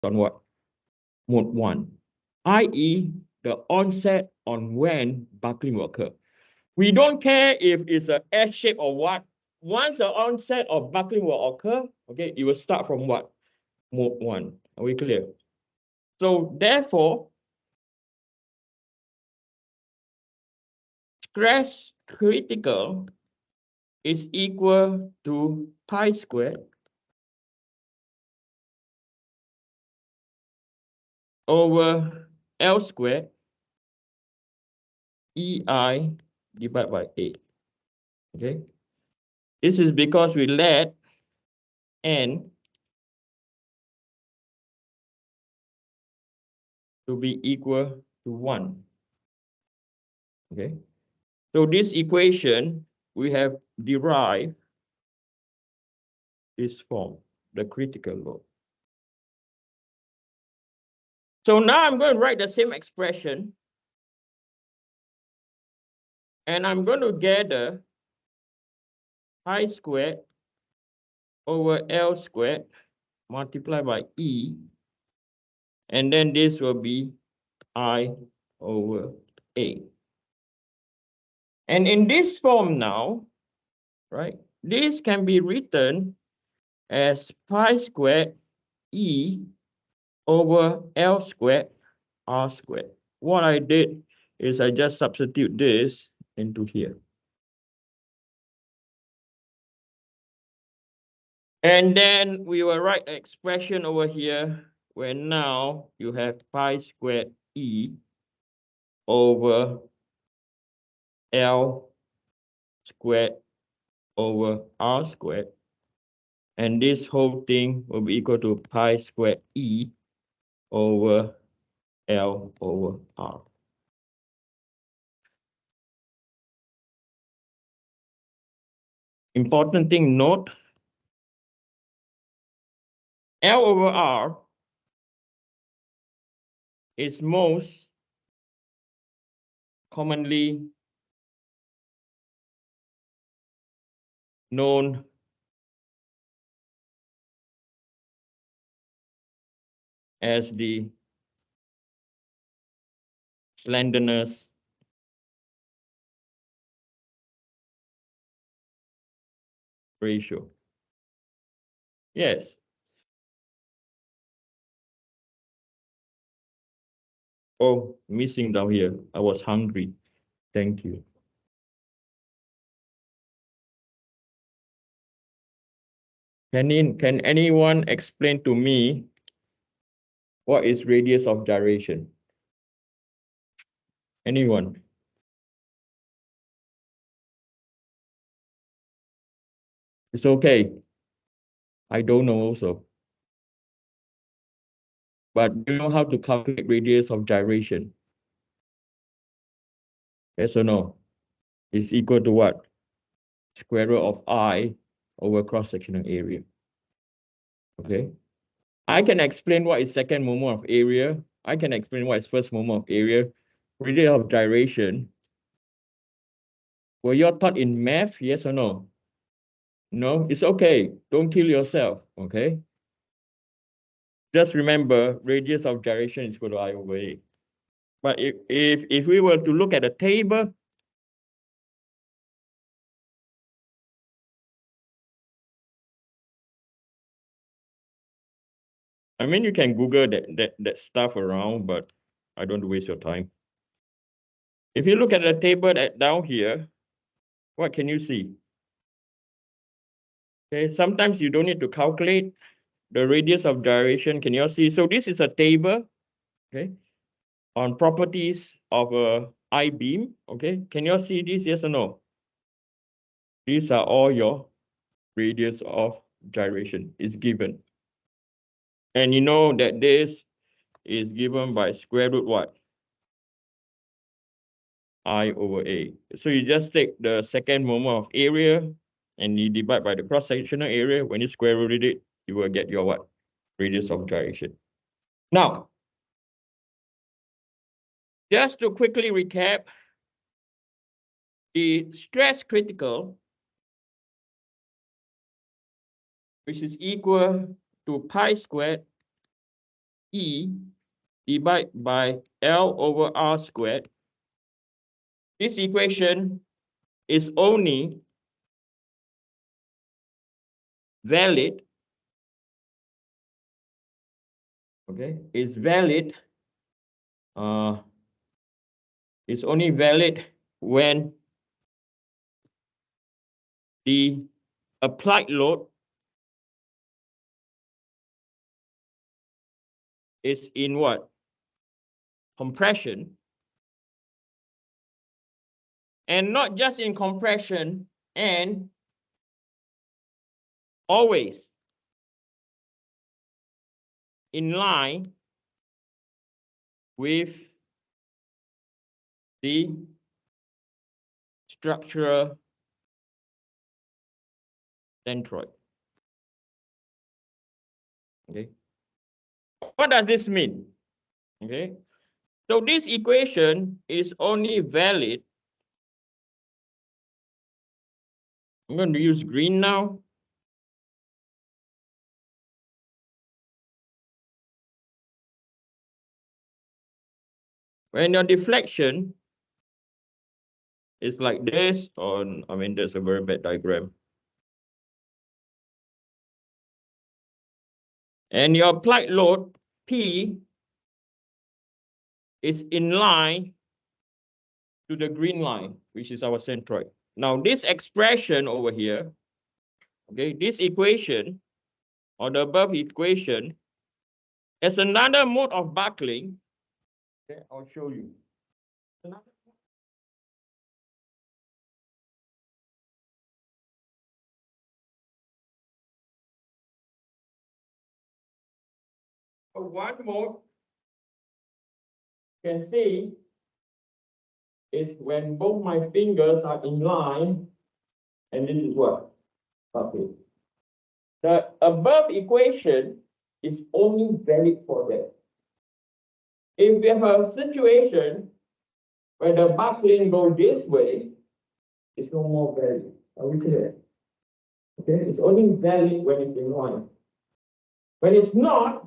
on what? Mode 1, i.e. the onset on when buckling will occur. We don't care if it's a S shape or what. Once the onset of buckling will occur, okay, it will start from what? Mode 1. Are we clear? So therefore, stress critical is equal to pi squared over L squared EI divided by A. Okay. This is because we let N to be equal to 1. Okay. So this equation we have derived this form, the critical load. So now I'm going to write the same expression, and I'm going to gather pi squared over L squared multiplied by E, and then this will be I over A. And in this form now, right, this can be written as pi squared E over L squared R squared. What I did is I just substitute this into here. And then we will write an expression over here where now you have pi squared E over L squared over R squared. And this whole thing will be equal to pi squared E over L over R. Important thing, note, L over R is most commonly known as the slenderness ratio. Yes. Oh, missing down here. I was hungry. Thank you. Can anyone explain to me what is radius of gyration? Anyone? It's okay. I don't know also. But do you know how to calculate radius of gyration? Yes or no? It's equal to what? Square root of I over cross-sectional area. Okay. I can explain what is second moment of area. I can explain what is first moment of area. Radius of gyration. Were you taught in math? Yes or no? No, it's okay. Don't kill yourself. Okay. Just remember, radius of gyration is equal to I over A. But if we were to look at a table, I mean, you can Google that stuff around, but I don't waste your time. If you look at the table down here, what can you see? Okay, sometimes you don't need to calculate the radius of gyration. Can you all see? So this is a table, okay, on properties of a I-beam. Okay, can you all see this? Yes or no? These are all your radius of gyration is given. And you know that this is given by square root what? I over A. So you just take the second moment of area and you divide by the cross-sectional area. When you square root it, you will get your what? Radius of gyration. Now, just to quickly recap, the stress critical, which is equal to pi squared E divided by L over R squared. This equation is only valid, okay, is valid, it's only valid when the applied load is in what? Compression. And not just in compression, and always in line with the structural centroid. Okay. What does this mean? Okay. So this equation is only valid. I'm going to use green now. When your deflection is like this, or I mean, that's a very bad diagram. And your applied load, P, is in line to the green line, which is our centroid. Now, this expression over here, okay, this equation, or the above equation, is another mode of buckling. Okay, I'll show you. One mode you can see is when both my fingers are in line, and this is what? Okay. The above equation is only valid for that. If we have a situation where the buckling goes this way, it's no more valid. Are we clear? Okay, it's only valid when it's in line. When it's not,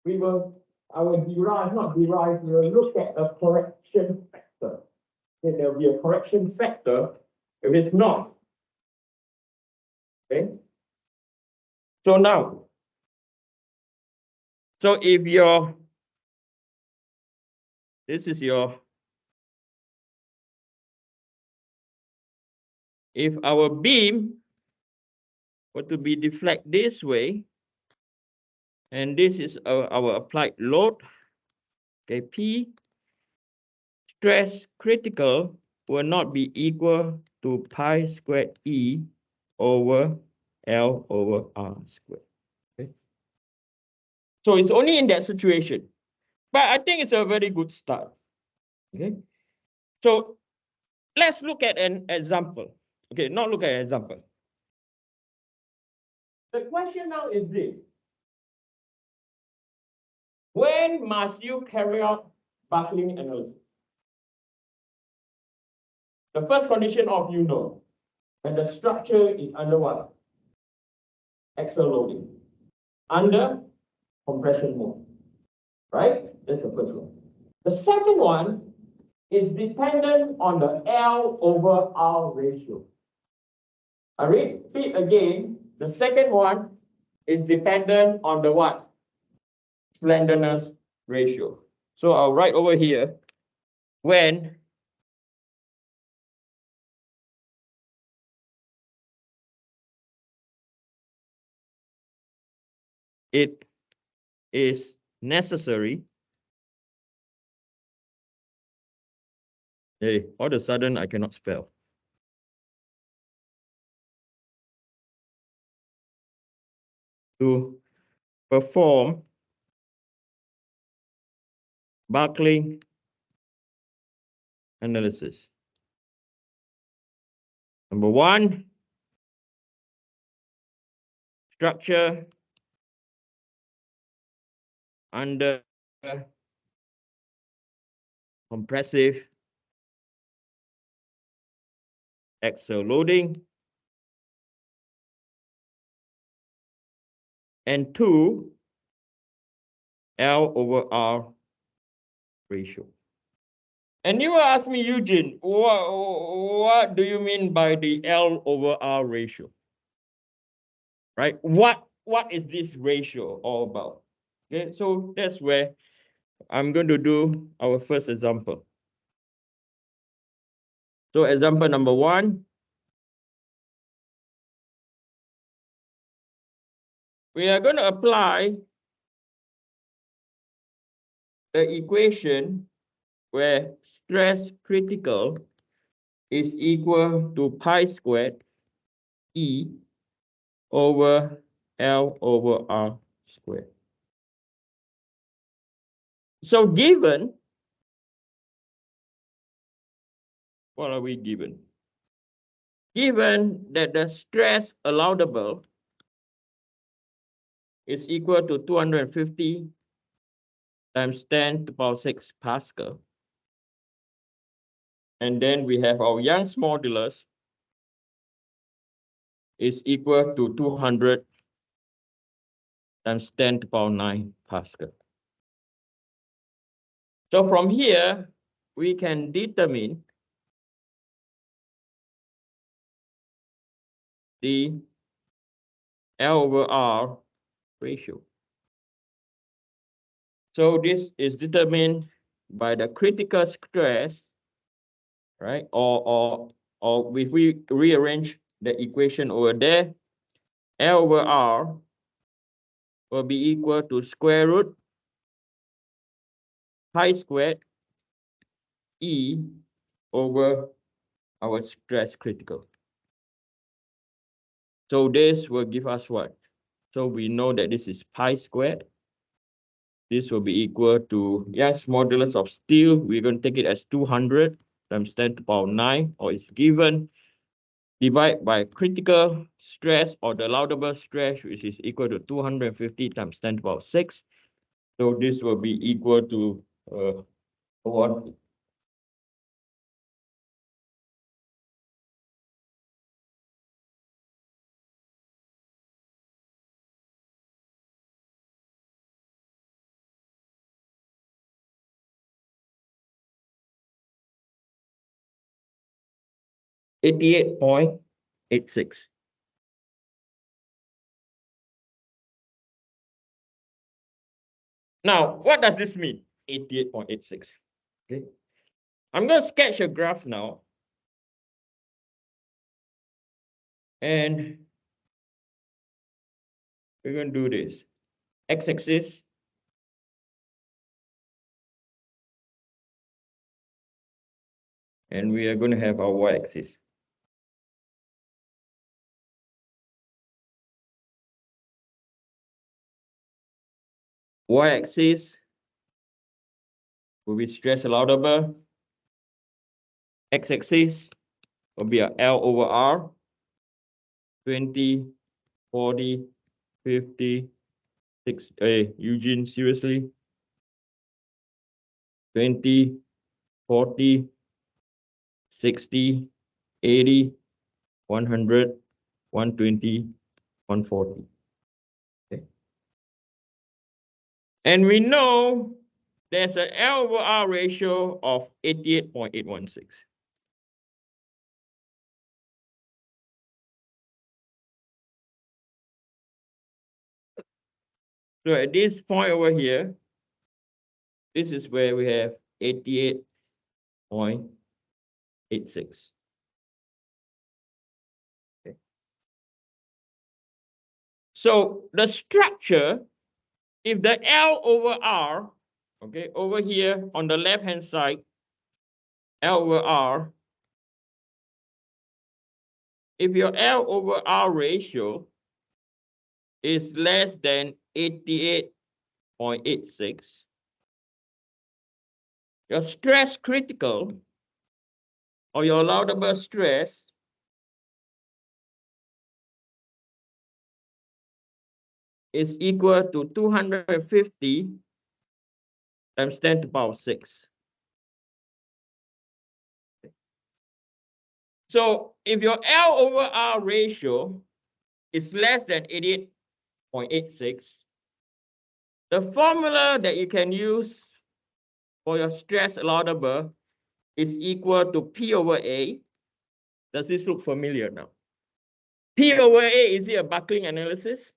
we will, not derive, we will look at a correction factor. Okay, there will be a correction factor if it's not. Okay. So now, so if this is if our beam were to be deflect this way, and this is our applied load, okay, P, stress critical will not be equal to pi squared E over L over R squared. Okay. So it's only in that situation, but I think it's a very good start. Okay. So let's look at an example. Okay, not look at an example. The question now is this. When must you carry out buckling analysis? The first condition of when the structure is under what? Axial loading. Under compression mode. Right? That's the first one. The second one is dependent on the L over R ratio. I repeat again, the second one is dependent on the what? Slenderness ratio. So I'll write over here, when it is necessary. Hey, all of a sudden I cannot spell. To perform buckling analysis. Number one, structure under compressive axial loading. And two, L over R ratio. And you ask me, Eugene, what do you mean by the L over R ratio? Right? What is this ratio all about? Okay, so that's where I'm going to do our first example. So example number 1. We are going to apply the equation where stress critical is equal to pi squared E over L over R squared. So given, what are we given? Given that the stress allowable is equal to 250 times 10 to the power 6 Pascal. And then we have our Young's modulus is equal to 200 times 10 to the power 9 Pascal. So from here, we can determine the L over R ratio. So this is determined by the critical stress, right? Or if we rearrange the equation over there, L over R will be equal to square root pi squared E over our stress critical. So this will give us what? So we know that this is pi squared. This will be equal to, yes, modulus of steel. We're going to take it as 200 times 10 to the power 9, or it's given, divide by critical stress or the allowable stress, which is equal to 250 times 10 to the power 6. So this will be equal to what? $88.86. Now, what does this mean? 88.86. Okay. I'm going to sketch a graph now. And we're going to do this. X-axis. And we are going to have our y-axis. Y-axis will be stress allowable. X-axis will be a L over R. 20, 40, 50, 6. Hey, Eugene, seriously? 20, 40, 60, 80, 100, 120, 140. Okay. And we know there's an L over R ratio of 88.816. So at this point over here, this is where we have 88.86. Okay. So the structure, if the L over R, okay, over here on the left-hand side, L over R, if your L over R ratio is less than 88.86, your stress critical or your allowable stress is equal to 250 times 10 to the power 6. So if your L over R ratio is less than 88.86, The formula that you can use for your stress allowable is equal to P over A. Does this look familiar now? P over A, is it a buckling analysis?